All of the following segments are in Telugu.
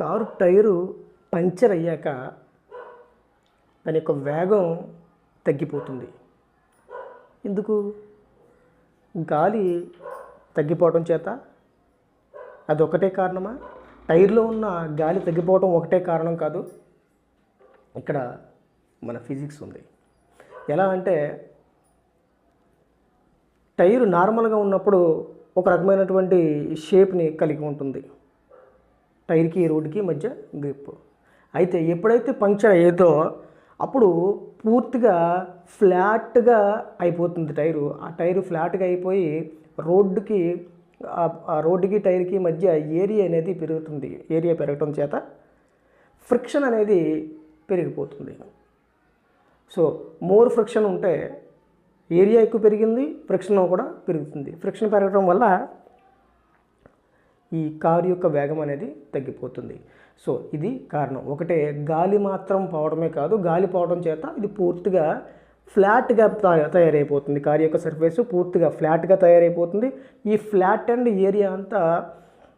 కారు టైరు పంక్చర్ అయ్యాక దాని యొక్క వేగం తగ్గిపోతుంది. ఎందుకు? గాలి తగ్గిపోవడం చేత? అదొకటే కారణమా? టైర్లో ఉన్న గాలి తగ్గిపోవడం ఒకటే కారణం కాదు. ఇక్కడ మన ఫిజిక్స్ ఉంది. ఎలా అంటే టైరు నార్మల్గా ఉన్నప్పుడు ఒక రకమైనటువంటి షేప్ని కలిగి ఉంటుంది, టైర్కి రోడ్డుకి మధ్య గ్రిప్. అయితే ఎప్పుడైతే పంక్చర్ అయ్యేదో అప్పుడు పూర్తిగా ఫ్లాట్గా అయిపోతుంది టైరు. ఆ టైరు ఫ్లాట్గా అయిపోయి రోడ్డుకి టైర్కి మధ్య ఏరియా అనేది పెరుగుతుంది. ఏరియా పెరగటం చేత ఫ్రిక్షన్ అనేది పెరిగిపోతుంది. సో మోర్ ఫ్రిక్షన్ ఉంటే ఏరియా ఎక్కువ పెరిగింది, ఫ్రిక్షన్ కూడా పెరుగుతుంది. ఫ్రిక్షన్ పెరగడం వల్ల ఈ కారు యొక్క వేగం అనేది తగ్గిపోతుంది. సో ఇది కారణం. ఒకటే గాలి మాత్రం పోవడమే కాదు, గాలి పోవడం చేత ఇది పూర్తిగా ఫ్లాట్గా తయారైపోతుంది. కారు యొక్క సర్ఫేస్ పూర్తిగా ఫ్లాట్గా తయారైపోతుంది. ఈ ఫ్లాట్ అండ్ ఏరియా అంతా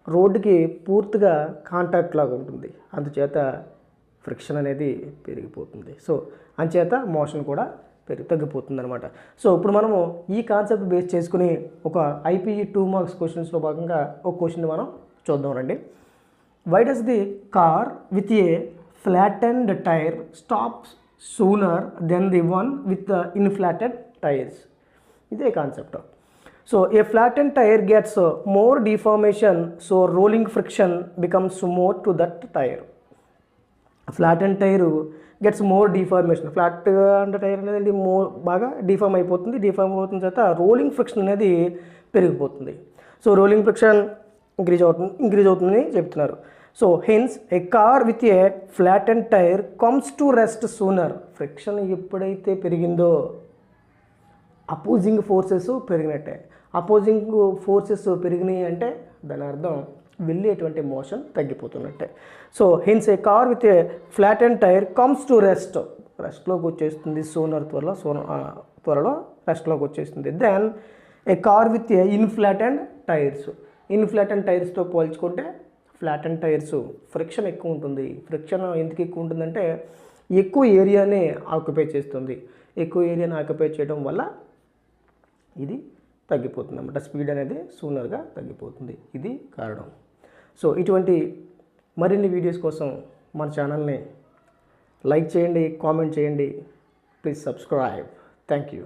రోడ్డుకి పూర్తిగా కాంటాక్ట్ లాగా ఉంటుంది. అందుచేత ఫ్రిక్షన్ అనేది పెరిగిపోతుంది. సో అంచేత మోషన్ కూడా తగ్గిపోతుంది అనమాట. సో ఇప్పుడు మనము ఈ కాన్సెప్ట్ బేస్ చేసుకుని ఒక ఐపీఈ 2 మార్క్స్ క్వశ్చన్స్లో భాగంగా ఒక క్వశ్చన్ మనం చూద్దాం రండి. Why does the car with a flattened tyre stops sooner then the one with inflated tyres? ఇదే concept. So a flattened tyre gets more deformation, so rolling friction becomes more to that tyre. Flat and tyre gets more deformation. Flat and tyre అనేది బాగా డిఫార్మ్ అయిపోతుంది. డిఫార్మ్ అవుతున్న తర్వాత రోలింగ్ ఫ్రిక్షన్ అనేది పెరిగిపోతుంది. సో రోలింగ్ ఫ్రిక్షన్ ఇంక్రీజ్ అవుతుందని చెప్తున్నారు. So hence a car with a flat and tyre comes to rest sooner. Friction ఎప్పుడైతే పెరిగిందో అపోజింగ్ ఫోర్సెస్ పెరిగినట్టే. అపోజింగ్ ఫోర్సెస్ పెరిగినాయి అంటే దాని అర్థం వెళ్ళేటువంటి మోషన్ తగ్గిపోతున్నట్టే. So hence a car with a flat and tyre comes to రెస్ట్లోకి వచ్చేస్తుంది. త్వరలో రెస్ట్లోకి వచ్చేస్తుంది. Then a car with a inflate and tyres. Inflate and టైర్స్తో పోల్చుకుంటే ఫ్లాట్ అండ్ టైర్స్ ఫ్రిక్షన్ ఎక్కువ ఉంటుంది. ఫ్రిక్షన్ ఎందుకు ఎక్కువ ఉంటుందంటే ఎక్కువ ఏరియానే ఆక్యుపై చేస్తుంది. ఎక్కువ ఏరియాని ఆక్యుపై చేయడం వల్ల ఇది తగ్గిపోతుంది అన్నమాట. స్పీడ్ అనేది సూనర్గా తగ్గిపోతుంది. ఇది కారణం. సో ఇటువంటి మరిన్ని వీడియోస్ కోసం మన ఛానల్ని లైక్ చేయండి, కామెంట్ చేయండి. Please subscribe. Thank you.